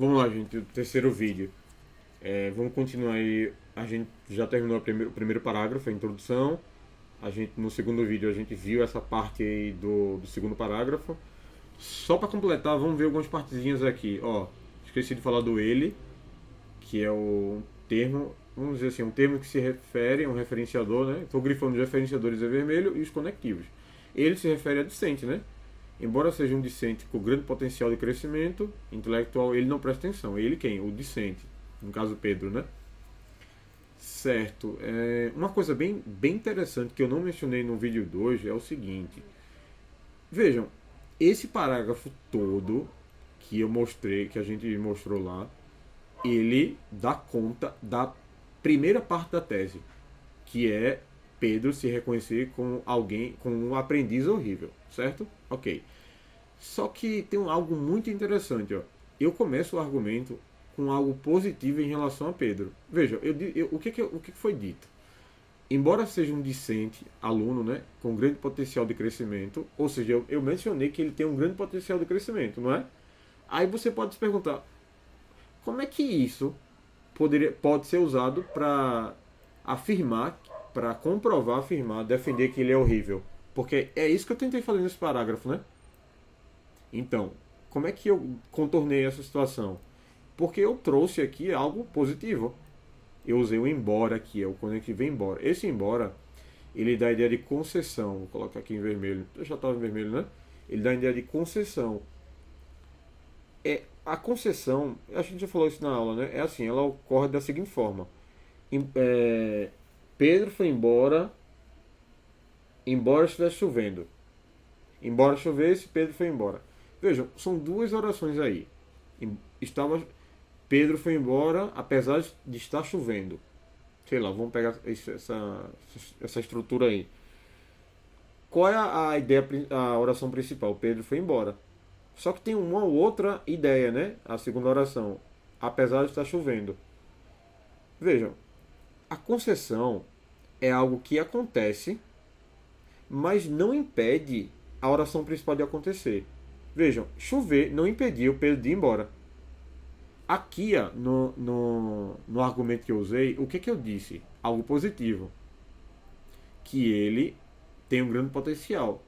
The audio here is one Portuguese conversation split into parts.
Vamos lá, gente, o terceiro vídeo. Vamos continuar aí. A gente já terminou o primeiro parágrafo, a introdução. No segundo vídeo a gente viu essa parte aí do segundo parágrafo. Só para completar, vamos ver algumas partezinhas aqui. Ó, esqueci de falar do ele, que é o termo, vamos dizer assim, um termo que se refere a um referenciador, né? Estou grifando os referenciadores é vermelho e os conectivos. Ele se refere a discente, né? Embora seja um discente com grande potencial de crescimento intelectual, ele não presta atenção. Ele quem? O discente. No caso, Pedro, né? Certo. Uma coisa bem interessante que eu não mencionei no vídeo de hoje é o seguinte. Vejam, esse parágrafo todo que eu mostrei, que a gente mostrou lá, ele dá conta da primeira parte da tese, que é Pedro se reconhecer como alguém, como um aprendiz horrível, certo? Ok. Só que tem algo muito interessante, ó. Eu começo o argumento com algo positivo em relação a Pedro. Veja, o que foi dito? Embora seja um discente aluno, né, com grande potencial de crescimento, ou seja, eu mencionei que ele tem um grande potencial de crescimento, não é? Aí você pode se perguntar, como é que isso pode ser usado para afirmar, para comprovar, afirmar, defender que ele é horrível? Porque é isso que eu tentei fazer nesse parágrafo, né? Então, como é que eu contornei essa situação? Porque eu trouxe aqui algo positivo. Eu usei o embora aqui, é o quando que vem embora. Esse embora, ele dá a ideia de concessão. Vou colocar aqui em vermelho. Eu já estava em vermelho, né? Ele dá a ideia de concessão. A concessão, a gente já falou isso na aula, né? É assim, ela ocorre da seguinte forma. Pedro foi embora estivesse chovendo. Embora chovesse, Pedro foi embora. Vejam, são duas orações aí. Estava, Pedro foi embora, apesar de estar chovendo. Sei lá, vamos pegar essa estrutura aí. Qual é a ideia, a oração principal? Pedro foi embora. Só que tem uma outra ideia, né? A segunda oração. Apesar de estar chovendo. Vejam, a concessão é algo que acontece, mas não impede a oração principal de acontecer. Vejam, chover não impediu Pedro de ir embora. Aqui, ó, no argumento que eu usei, o que eu disse? Algo positivo. Que ele tem um grande potencial.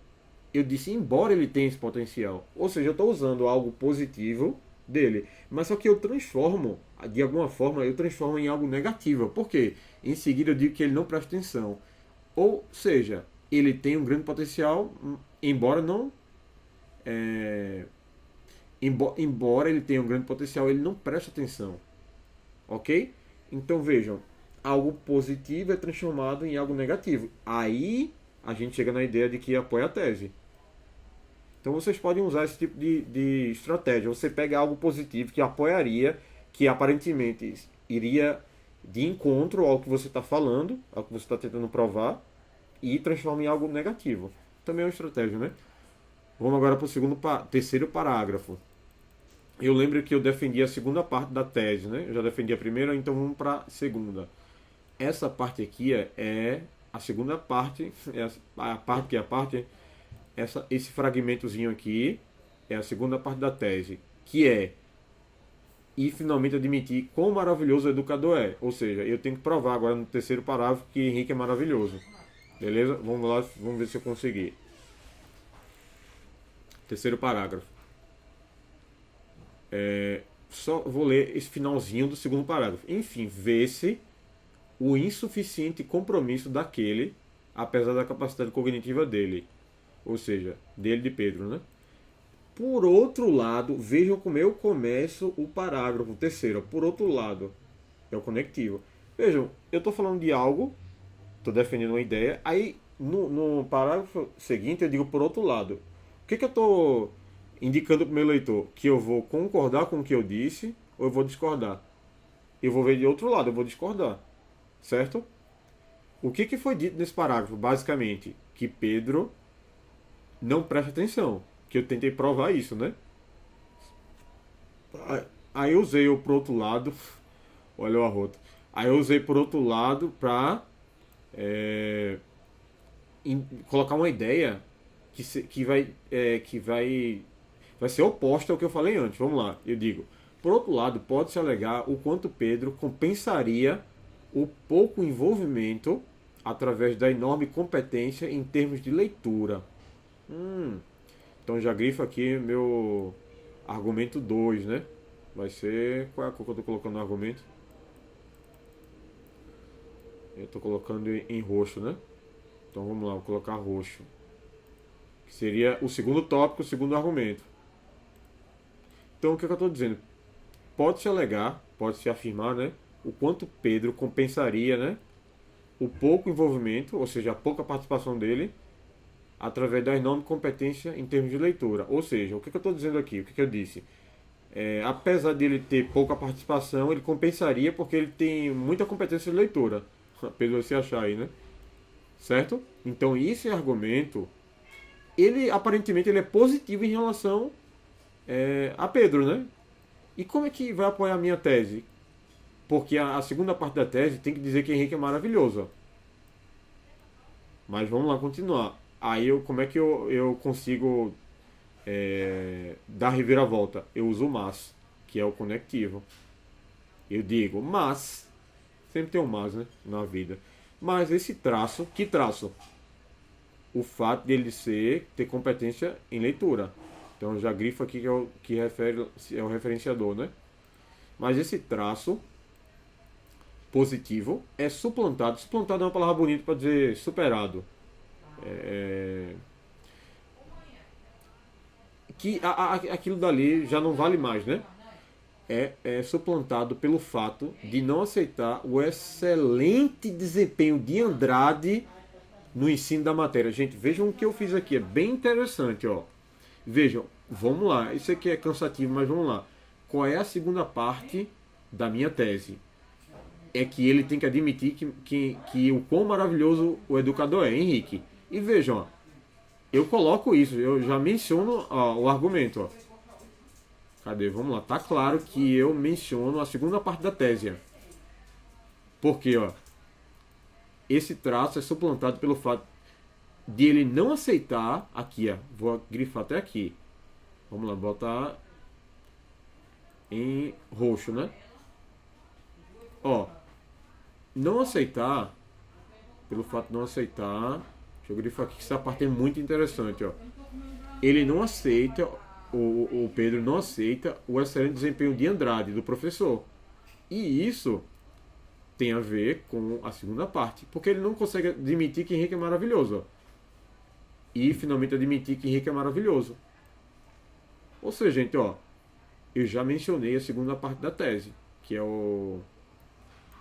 Eu disse, embora ele tenha esse potencial. Ou seja, eu estou usando algo positivo dele. Mas só que eu transformo, de alguma forma, eu transformo em algo negativo. Por quê? Em seguida eu digo que ele não presta atenção. Ou seja, ele tem um grande potencial, embora não. É, embora ele tenha um grande potencial, ele não presta atenção. Ok? Então vejam, algo positivo é transformado em algo negativo. Aí a gente chega na ideia de que apoia a tese. Então vocês podem usar esse tipo de estratégia. Você pega algo positivo que apoiaria, que aparentemente iria de encontro ao que você está falando, ao que você está tentando provar, e transforma em algo negativo. Também é uma estratégia, né? Vamos agora para o terceiro parágrafo. Eu lembro que eu defendi a segunda parte da tese, né? Eu já defendi a primeira, então vamos para a segunda. Essa parte aqui é a segunda parte, é a parte que é a parte, esse fragmentozinho aqui é a segunda parte da tese, que é e finalmente admitir quão maravilhoso o educador é. Ou seja, eu tenho que provar agora no terceiro parágrafo que Henrique é maravilhoso. Beleza? Vamos lá, vamos ver se eu conseguir. Terceiro parágrafo. Só vou ler esse finalzinho do segundo parágrafo. Enfim, vê-se o insuficiente compromisso daquele, apesar da capacidade cognitiva dele. Ou seja, dele de Pedro, né? Por outro lado, vejam como eu começo o parágrafo terceiro. Por outro lado, é o conectivo. Vejam, eu estou falando de algo, estou defendendo uma ideia, aí no parágrafo seguinte eu digo por outro lado. O que eu estou indicando para o meu leitor? Que eu vou concordar com o que eu disse ou eu vou discordar? Eu vou ver de outro lado, eu vou discordar. Certo? O que foi dito nesse parágrafo? Basicamente, que Pedro não presta atenção. Que eu tentei provar isso, né? Aí eu usei o pro outro lado. Olha o arroto. Aí eu usei por outro lado pra colocar uma ideia que vai ser oposta ao que eu falei antes. Vamos lá, eu digo. Por outro lado, pode-se alegar o quanto Pedro compensaria o pouco envolvimento através da enorme competência em termos de leitura. Então já grifo aqui meu argumento 2, né? Vai ser... Qual é a cor que eu estou colocando no argumento? Eu estou colocando em roxo, né? Então vamos lá, vou colocar roxo. Que seria o segundo tópico, o segundo argumento. Então o que eu estou dizendo? Pode-se alegar, pode-se afirmar, né? O quanto Pedro compensaria, né? O pouco envolvimento, ou seja, a pouca participação dele, através da enorme competência em termos de leitura. Ou seja, o que eu estou dizendo aqui? O que eu disse? Apesar dele ter pouca participação, ele compensaria porque ele tem muita competência de leitura. Pedro vai se achar aí, né? Certo? Então, esse argumento, ele aparentemente ele é positivo em relação a Pedro, né? E como é que vai apoiar a minha tese? Porque a segunda parte da tese tem que dizer que Henrique é maravilhoso. Mas vamos lá continuar. Aí como é que eu consigo dar reviravolta? Eu uso o mas, que é o conectivo. Eu digo, mas, sempre tem um mas, né, na vida. Mas esse traço, que traço? O fato dele ter competência em leitura. Então já grifo aqui que é o referenciador, né? Mas esse traço positivo é suplantado. Suplantado é uma palavra bonita para dizer superado. Que aquilo dali já não vale mais, né? É suplantado pelo fato de não aceitar o excelente desempenho de Andrade no ensino da matéria. Gente, vejam o que eu fiz aqui, é bem interessante, ó. Vejam, vamos lá, isso aqui é cansativo, mas vamos lá. Qual é a segunda parte da minha tese? É que ele tem que admitir que o quão maravilhoso o educador é, Henrique. E vejam, ó, eu coloco isso, eu já menciono o argumento, ó. Cadê? Vamos lá. Tá claro que eu menciono a segunda parte da tese. Porque, ó, esse traço é suplantado pelo fato de ele não aceitar, aqui, ó, vou grifar até aqui. Vamos lá, botar em roxo, né? Ó, não aceitar, pelo fato de não aceitar, deixa eu grifar aqui que essa parte é muito interessante, ó. Ele não aceita, o Pedro não aceita o excelente desempenho de Andrade, do professor. E isso tem a ver com a segunda parte, porque ele não consegue admitir que Henrique é maravilhoso, ó. E finalmente admitir que Henrique é maravilhoso. Ou seja, gente, ó, eu já mencionei a segunda parte da tese, que é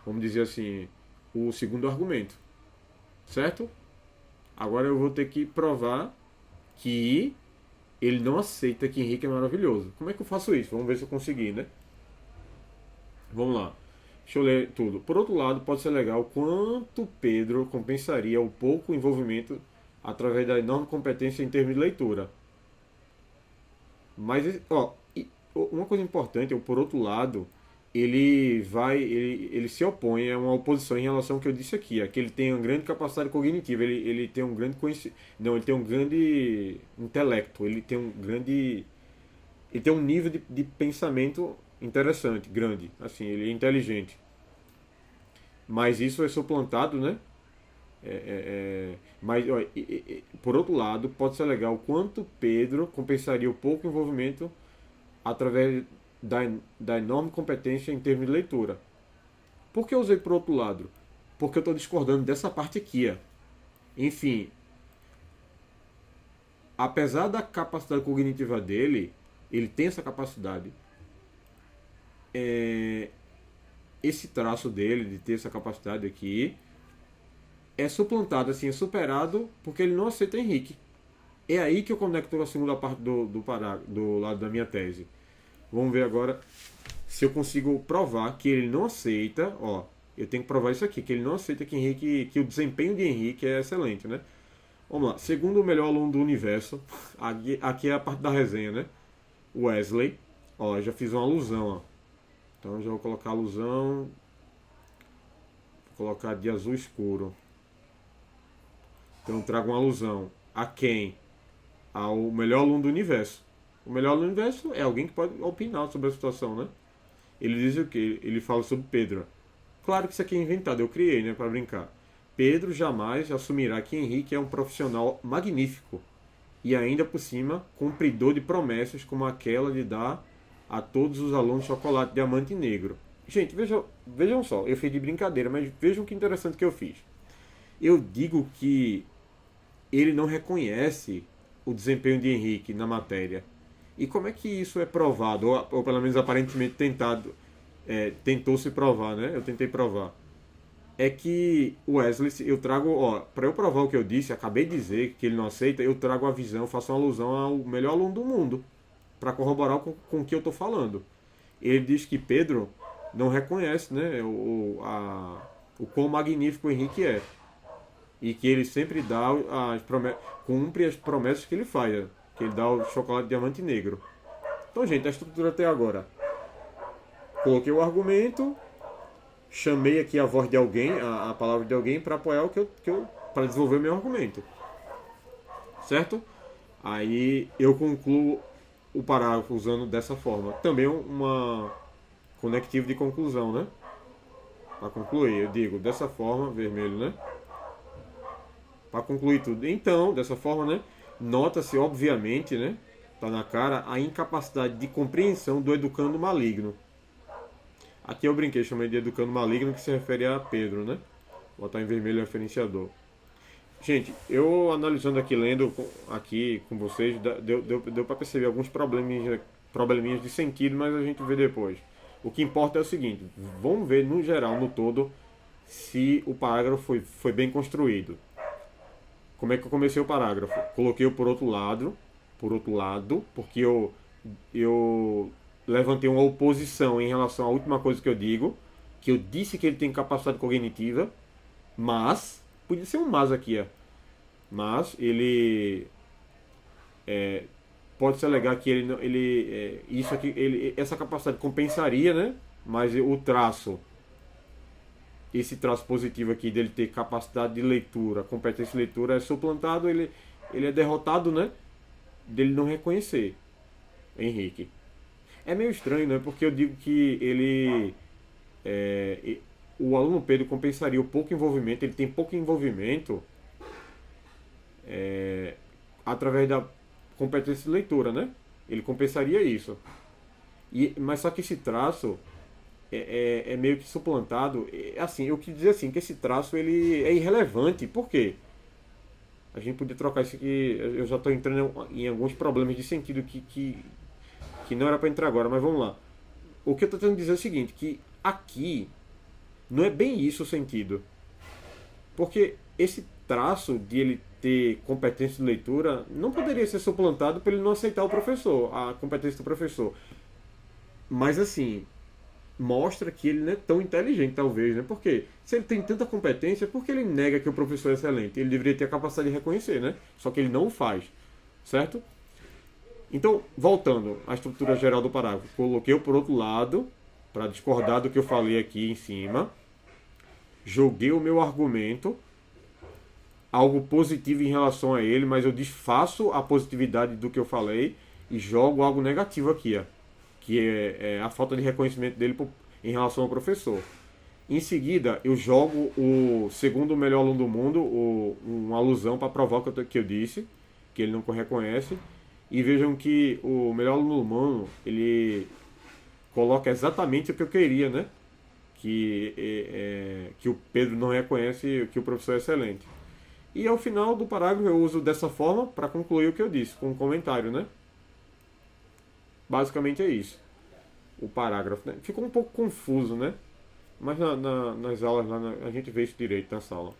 vamos dizer assim, o segundo argumento. Certo? Agora eu vou ter que provar que ele não aceita que Henrique é maravilhoso. Como é que eu faço isso? Vamos ver se eu conseguir, né? Vamos lá. Deixa eu ler tudo. Por outro lado, pode ser legal quanto Pedro compensaria o pouco envolvimento através da enorme competência em termos de leitura. Mas, ó, uma coisa importante é o por outro lado, ele se opõe a uma oposição em relação ao que eu disse aqui, é que ele tem uma grande capacidade cognitiva, ele tem um grande conhecimento, não, ele tem um grande intelecto, ele tem um nível de pensamento interessante, grande, assim, ele é inteligente. Mas isso é suplantado, né? Mas, ó, por outro lado, pode ser legal quanto Pedro compensaria o pouco envolvimento através da enorme competência em termos de leitura. Por que eu usei por outro lado? Porque eu estou discordando dessa parte aqui. Ó. Enfim, apesar da capacidade cognitiva dele, ele tem essa capacidade. Esse traço dele, de ter essa capacidade aqui, é suplantado, assim, é superado porque ele não aceita Henrique. É aí que eu conecto a segunda parte do lado da minha tese. Vamos ver agora se eu consigo provar que ele não aceita, ó, eu tenho que provar isso aqui, que ele não aceita que o desempenho de Henrique é excelente, né? Vamos lá, segundo o melhor aluno do universo, aqui é a parte da resenha, né? Wesley, ó, já fiz uma alusão, ó. Então já vou colocar a alusão, vou colocar de azul escuro. Então eu trago uma alusão a quem? Ao melhor aluno do universo. O melhor aluno do universo é alguém que pode opinar sobre a situação, né? Ele diz o quê? Ele fala sobre Pedro. Claro que isso aqui é inventado, eu criei, né, para brincar. Pedro jamais assumirá que Henrique é um profissional magnífico e ainda por cima cumpridor de promessas como aquela de dar a todos os alunos chocolate diamante negro. Gente, vejam só, eu fiz de brincadeira, mas vejam que interessante que eu fiz. Eu digo que ele não reconhece o desempenho de Henrique na matéria. E como é que isso é provado? Ou pelo menos aparentemente tentou se provar, né? Eu tentei provar. É que o Wesley, eu trago, ó, para eu provar o que eu disse, acabei de dizer que ele não aceita, eu trago a visão, faço uma alusão ao melhor aluno do mundo, para corroborar com o que eu estou falando. Ele diz que Pedro não reconhece, né, o quão magnífico o Henrique é. E que ele sempre dá cumpre as promessas que ele faz, né? Que ele dá o chocolate diamante negro. Então, gente, a estrutura até agora. Coloquei o argumento, chamei aqui a voz de alguém, a palavra de alguém, para apoiar para desenvolver o meu argumento. Certo? Aí eu concluo o parágrafo usando dessa forma. Também uma conectivo de conclusão, né? Para concluir, eu digo dessa forma, vermelho, né? Para concluir tudo. Então, dessa forma, né? Nota-se, obviamente, né? Tá na cara a incapacidade de compreensão do educando maligno. Aqui eu brinquei, chamei de educando maligno, que se refere a Pedro, né? Vou botar em vermelho o referenciador. Gente, eu analisando aqui, lendo aqui com vocês, deu para perceber alguns probleminhas de sentido, mas a gente vê depois. O que importa é o seguinte, vamos ver no geral, no todo, se o parágrafo foi bem construído. Como é que eu comecei o parágrafo? Coloquei o por outro lado, porque eu levantei uma oposição em relação à última coisa que eu digo, que eu disse que ele tem capacidade cognitiva, mas, podia ser um mas aqui, ó, mas ele pode-se alegar que isso aqui, essa capacidade compensaria, né? Mas o traço, esse traço positivo aqui dele ter capacidade de leitura, competência de leitura é suplantado, ele é derrotado, né? Dele não reconhecer Henrique. É meio estranho, né? Porque eu digo que o aluno Pedro compensaria o pouco envolvimento, ele tem pouco envolvimento através da competência de leitura, né? Ele compensaria isso. Mas só que esse traço é meio que suplantado. Assim, eu quis dizer assim, que esse traço ele é irrelevante. Por quê? A gente podia trocar isso aqui. Eu já estou entrando em alguns problemas de sentido que não era para entrar agora, mas vamos lá. O que eu estou tentando dizer é o seguinte, que aqui não é bem isso o sentido. Porque esse traço de ele ter competência de leitura não poderia ser suplantado por ele não aceitar o professor, a competência do professor. Mas assim, mostra que ele não é tão inteligente, talvez, né? Porque se ele tem tanta competência, por que ele nega que o professor é excelente? Ele deveria ter a capacidade de reconhecer, né? Só que ele não o faz, certo? Então, voltando à estrutura geral do parágrafo, coloquei por outro lado, para discordar do que eu falei aqui em cima, joguei o meu argumento, algo positivo em relação a ele, mas eu desfaço a positividade do que eu falei e jogo algo negativo aqui, ó, que é a falta de reconhecimento dele em relação ao professor. Em seguida, eu jogo o segundo melhor aluno do mundo, uma alusão para provar o que eu disse, que ele não reconhece. E vejam que o melhor aluno do mundo, ele coloca exatamente o que eu queria, né? Que o Pedro não reconhece que o professor é excelente. E ao final do parágrafo eu uso dessa forma para concluir o que eu disse, com um comentário, né? Basicamente é isso. O parágrafo, né? Ficou um pouco confuso, né? Mas nas aulas lá a gente vê isso direito na sala.